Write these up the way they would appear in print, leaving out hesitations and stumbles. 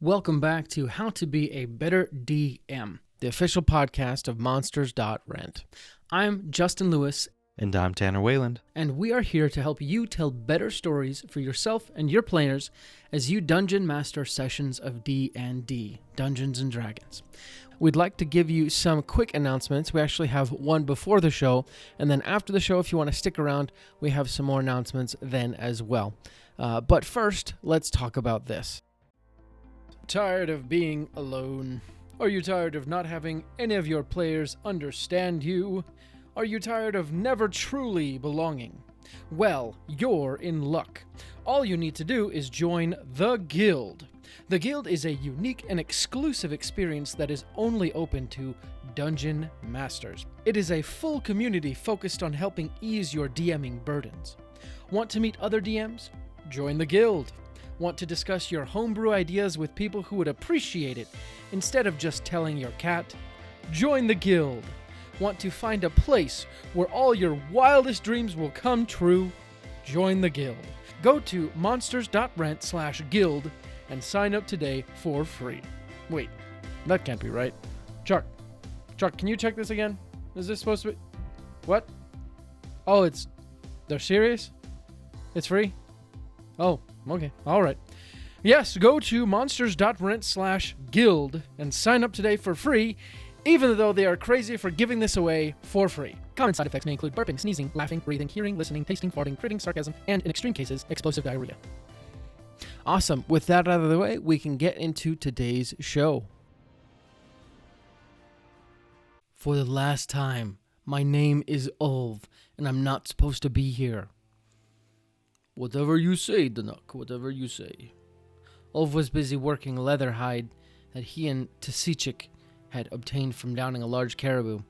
Welcome back to How to Be a Better DM, the official podcast of Monsters.rent. I'm Justin Lewis. And I'm Tanner Wayland. And we are here to help you tell better stories for yourself and your players as you dungeon master sessions of D&D, Dungeons & Dragons. We'd like to give you some quick announcements. We actually have one before the show, and then after the show, if you want to stick around, we have some more announcements then as well. But first, let's talk about this. Tired of being alone? Are you tired of not having any of your players understand you? Are you tired of never truly belonging? Well, you're in luck. All you need to do is join the Guild. The Guild is a unique and exclusive experience that is only open to Dungeon Masters. It is a full community focused on helping ease your DMing burdens. Want to meet other DMs? Join the Guild. Want to discuss your homebrew ideas with people who would appreciate it instead of just telling your cat? Join the Guild. Want to find a place where all your wildest dreams will come true? Join the Guild. Go to monsters.rent/guild and sign up today for free. Wait, that can't be right. Chuck, can you check this again? Is this supposed to be... What? Oh, they're serious? It's free? Oh, okay. All right. Yes, go to monsters.rent/guild and sign up today for free, even though they are crazy for giving this away for free. Common side effects may include burping, sneezing, laughing, breathing, hearing, listening, tasting, farting, critting, sarcasm, and in extreme cases, explosive diarrhea. Awesome. With that out of the way, we can get into today's show. For the last time, my name is Ulv, and I'm not supposed to be here. Whatever you say, Danuk, whatever you say. Ulv was busy working leather hide that he and Tasichik had obtained from downing a large caribou.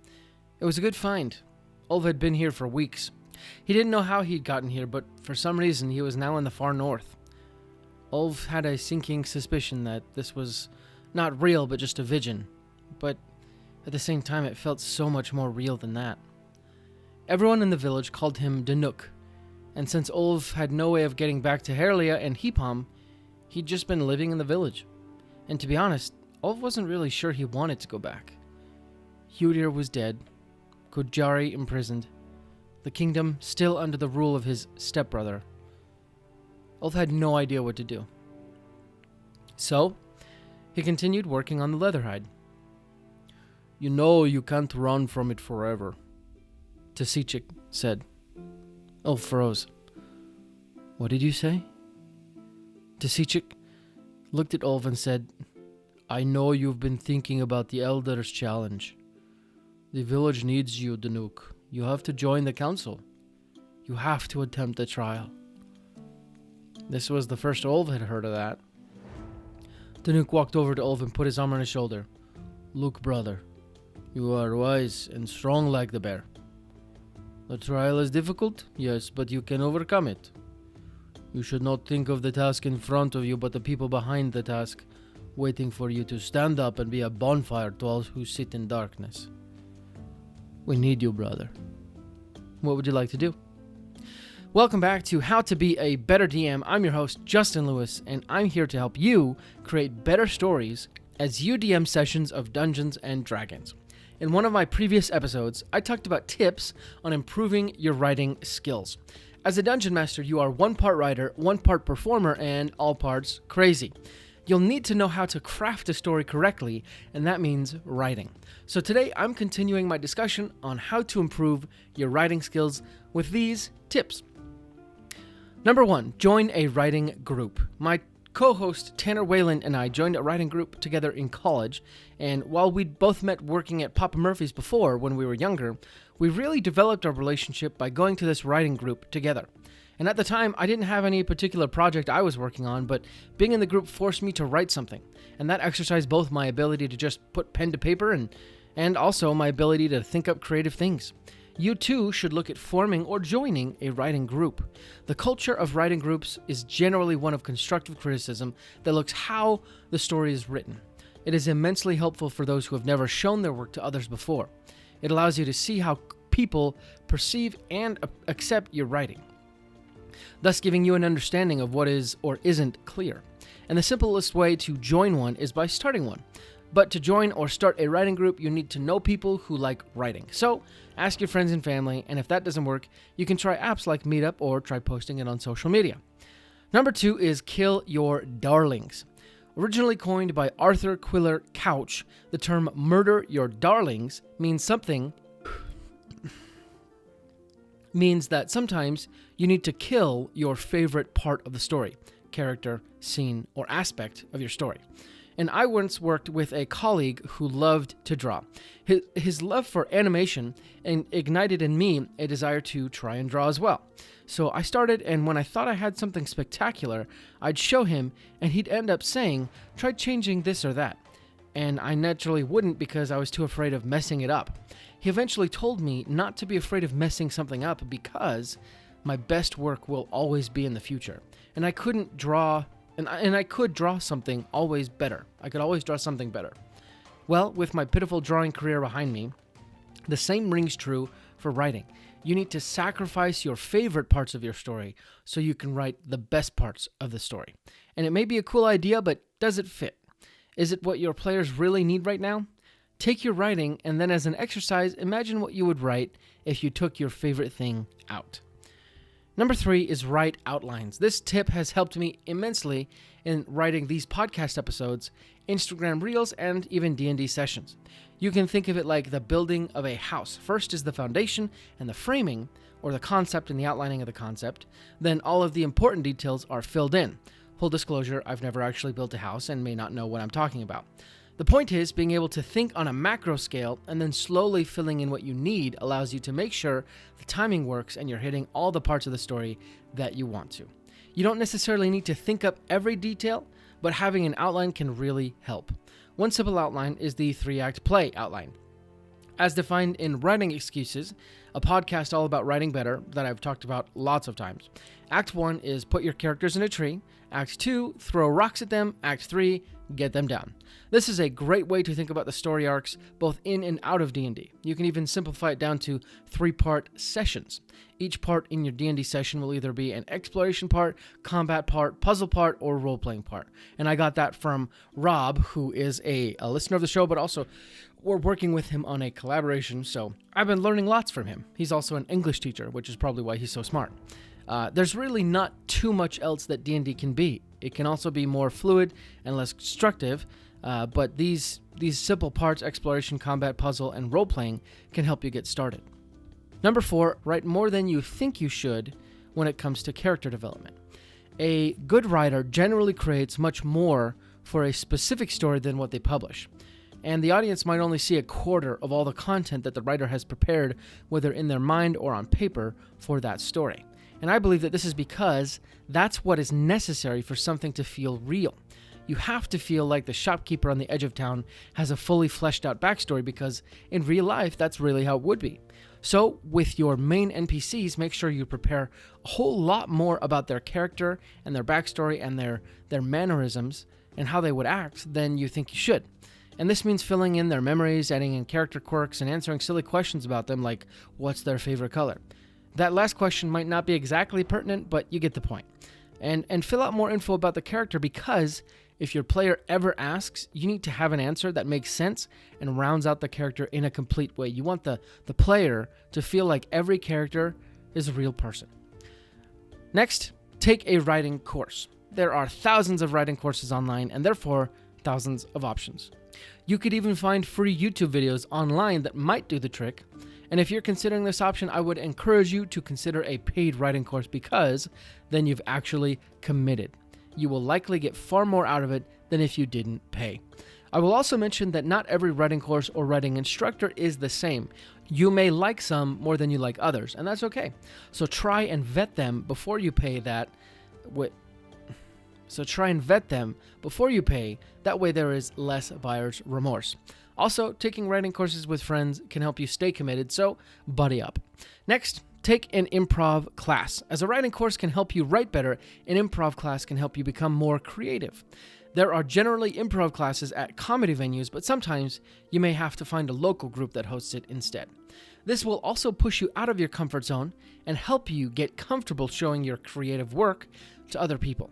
It was a good find. Ulv had been here for weeks. He didn't know how he'd gotten here, but for some reason he was now in the far north. Ulv had a sinking suspicion that this was not real, but just a vision. But at the same time, it felt so much more real than that. Everyone in the village called him Danuk, and since Ulv had no way of getting back to Herlia and Hipam, he'd just been living in the village. And to be honest, Ulv wasn't really sure he wanted to go back. Judir was dead, Cojari imprisoned, the kingdom still under the rule of his stepbrother. Ulv had no idea what to do. So, he continued working on the leather hide. You know you can't run from it forever, Tasichik said. Ulv froze. What did you say? Tasichik looked at Ulv and said, I know you've been thinking about the Elder's challenge. The village needs you, Danuk. You have to join the council. You have to attempt the trial. This was the first Ulv had heard of that. Danuk walked over to Ulv and put his arm on his shoulder. Look, brother, you are wise and strong like the bear. The trial is difficult, yes, but you can overcome it. You should not think of the task in front of you, but the people behind the task, waiting for you to stand up and be a bonfire to all who sit in darkness. We need you, brother. What would you like to do? Welcome back to How to Be a Better DM. I'm your host, Justin Lewis, and I'm here to help you create better stories as you DM sessions of Dungeons & Dragons. In one of my previous episodes, I talked about tips on improving your writing skills. As a dungeon master, you are one part writer, one part performer, and all parts crazy. You'll need to know how to craft a story correctly, and that means writing. So today, I'm continuing my discussion on how to improve your writing skills with these tips. Number 1, join a writing group. My co-host Tanner Wayland and I joined a writing group together in college, and while we'd both met working at Papa Murphy's before when we were younger, we really developed our relationship by going to this writing group together. And at the time, I didn't have any particular project I was working on, but being in the group forced me to write something, and that exercised both my ability to just put pen to paper and also my ability to think up creative things. You too should look at forming or joining a writing group. The culture of writing groups is generally one of constructive criticism that looks how the story is written. It is immensely helpful for those who have never shown their work to others before. It allows you to see how people perceive and accept your writing, thus giving you an understanding of what is or isn't clear. And the simplest way to join one is by starting one. But to join or start a writing group, you need to know people who like writing. So ask your friends and family, and if that doesn't work, you can try apps like Meetup or try posting it on social media. Number 2 is kill your darlings. Originally coined by Arthur Quiller Couch, the term murder your darlings means that sometimes you need to kill your favorite part of the story, character, scene, or aspect of your story. And I once worked with a colleague who loved to draw. His love for animation ignited in me a desire to try and draw as well. So I started, and when I thought I had something spectacular, I'd show him, and he'd end up saying, "Try changing this or that." And I naturally wouldn't because I was too afraid of messing it up. He eventually told me not to be afraid of messing something up because my best work will always be in the future. And I couldn't draw, and I could draw something always better. I could always draw something better. Well, with my pitiful drawing career behind me, the same rings true for writing. You need to sacrifice your favorite parts of your story so you can write the best parts of the story. And it may be a cool idea, but does it fit? Is it what your players really need right now? Take your writing, and then as an exercise, imagine what you would write if you took your favorite thing out. Number 3 is write outlines. This tip has helped me immensely in writing these podcast episodes, Instagram Reels, and even D&D sessions. You can think of it like the building of a house. First is the foundation and the framing, or the concept and the outlining of the concept. Then all of the important details are filled in. Full disclosure, I've never actually built a house and may not know what I'm talking about. The point is, being able to think on a macro scale and then slowly filling in what you need allows you to make sure the timing works and you're hitting all the parts of the story that you want to. You don't necessarily need to think up every detail, but having an outline can really help. One simple outline is the 3-act play outline. As defined in Writing Excuses, a podcast all about writing better that I've talked about lots of times. Act 1 is put your characters in a tree. Act 2, throw rocks at them. Act 3, get them down. This is a great way to think about the story arcs both in and out of D&D. You can even simplify it down to 3-part sessions. Each part in your D&D session will either be an exploration part, combat part, puzzle part, or role-playing part. And I got that from Rob, who is a listener of the show, but also we're working with him on a collaboration, so I've been learning lots from him. He's also an English teacher, which is probably why he's so smart. There's really not too much else that D&D can be. It can also be more fluid and less constructive, but these simple parts, exploration, combat, puzzle, and role-playing, can help you get started. Number 4, write more than you think you should when it comes to character development. A good writer generally creates much more for a specific story than what they publish. And the audience might only see a quarter of all the content that the writer has prepared, whether in their mind or on paper, for that story. And I believe that this is because that's what is necessary for something to feel real. You have to feel like the shopkeeper on the edge of town has a fully fleshed out backstory, because in real life, that's really how it would be. So with your main NPCs, make sure you prepare a whole lot more about their character and their backstory and their mannerisms and how they would act than you think you should. And this means filling in their memories, adding in character quirks, and answering silly questions about them like, what's their favorite color? That last question might not be exactly pertinent, but you get the point. And fill out more info about the character, because if your player ever asks, you need to have an answer that makes sense and rounds out the character in a complete way. You want the player to feel like every character is a real person. Next, take a writing course. There are thousands of writing courses online, and therefore thousands of options. You could even find free YouTube videos online that might do the trick. And if you're considering this option, I would encourage you to consider a paid writing course, because then you've actually committed. You will likely get far more out of it than if you didn't pay. I will also mention that not every writing course or writing instructor is the same. You may like some more than you like others, and that's okay. So try and vet them before you pay that. That way there is less buyer's remorse. Also, taking writing courses with friends can help you stay committed, so buddy up. Next, take an improv class. As a writing course can help you write better, an improv class can help you become more creative. There are generally improv classes at comedy venues, but sometimes you may have to find a local group that hosts it instead. This will also push you out of your comfort zone and help you get comfortable showing your creative work to other people.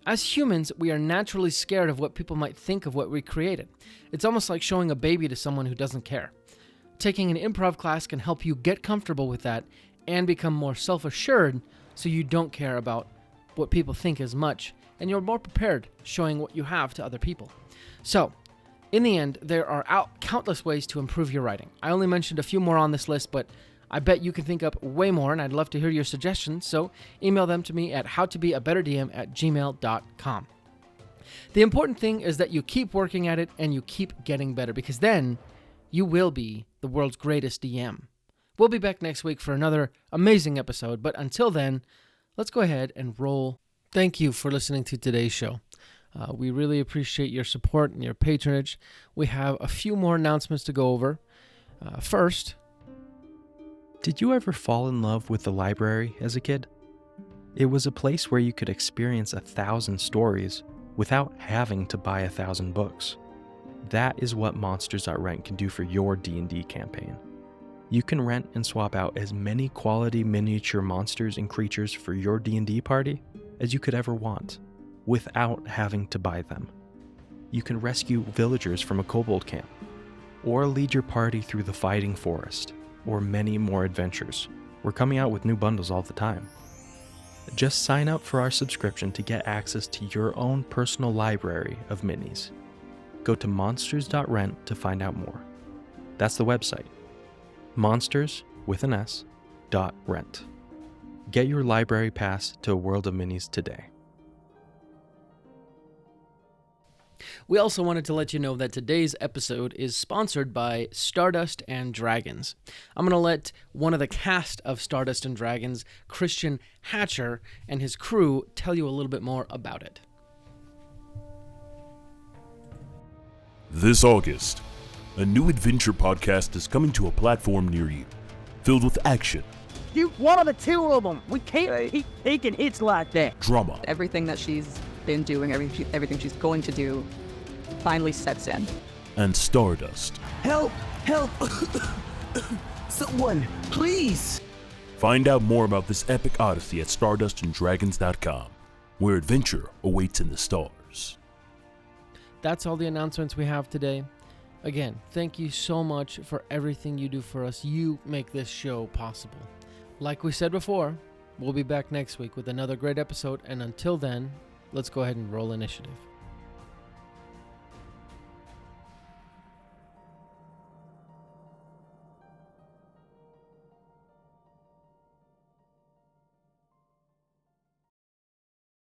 As humans, we are naturally scared of what people might think of what we created. It's almost like showing a baby to someone who doesn't care. Taking an improv class can help you get comfortable with that and become more self-assured so you don't care about what people think as much, and you're more prepared showing what you have to other people. So, in the end, there are countless ways to improve your writing. I only mentioned a few more on this list, but I bet you can think up way more, and I'd love to hear your suggestions, so email them to me at howtobeabetterdm@gmail.com. The important thing is that you keep working at it and you keep getting better, because then you will be the world's greatest DM. We'll be back next week for another amazing episode, but until then, let's go ahead and roll. Thank you for listening to today's show. We really appreciate your support and your patronage. We have a few more announcements to go over. First, did you ever fall in love with the library as a kid? It was a place where you could experience 1,000 stories without having to buy 1,000 books. That is what Monsters.rent can do for your D&D campaign. You can rent and swap out as many quality miniature monsters and creatures for your D&D party as you could ever want, without having to buy them. You can rescue villagers from a kobold camp, or lead your party through the fighting forest, or many more adventures. We're coming out with new bundles all the time. Just sign up for our subscription to get access to your own personal library of minis. Go to monsters.rent to find out more. That's the website. monsters.rent. Get your library pass to a world of minis today. we also wanted to let you know that today's episode is sponsored by Stardust and Dragons. I'm going to let one of the cast of Stardust and Dragons, Christian Hatcher, and his crew tell you a little bit more about it. This August, a new adventure podcast is coming to a platform near you, filled with action. You one of the two of them. We can't keep taking hits like that. Drama. Everything that she's been doing, everything she's going to do, finally sets in. And Stardust. Help! Help! Someone, please! Find out more about this epic odyssey at stardustanddragons.com, where adventure awaits in the stars. That's all the announcements we have today. Again, thank you so much for everything you do for us. You make this show possible. Like we said before, we'll be back next week with another great episode, and until then, let's go ahead and roll initiative.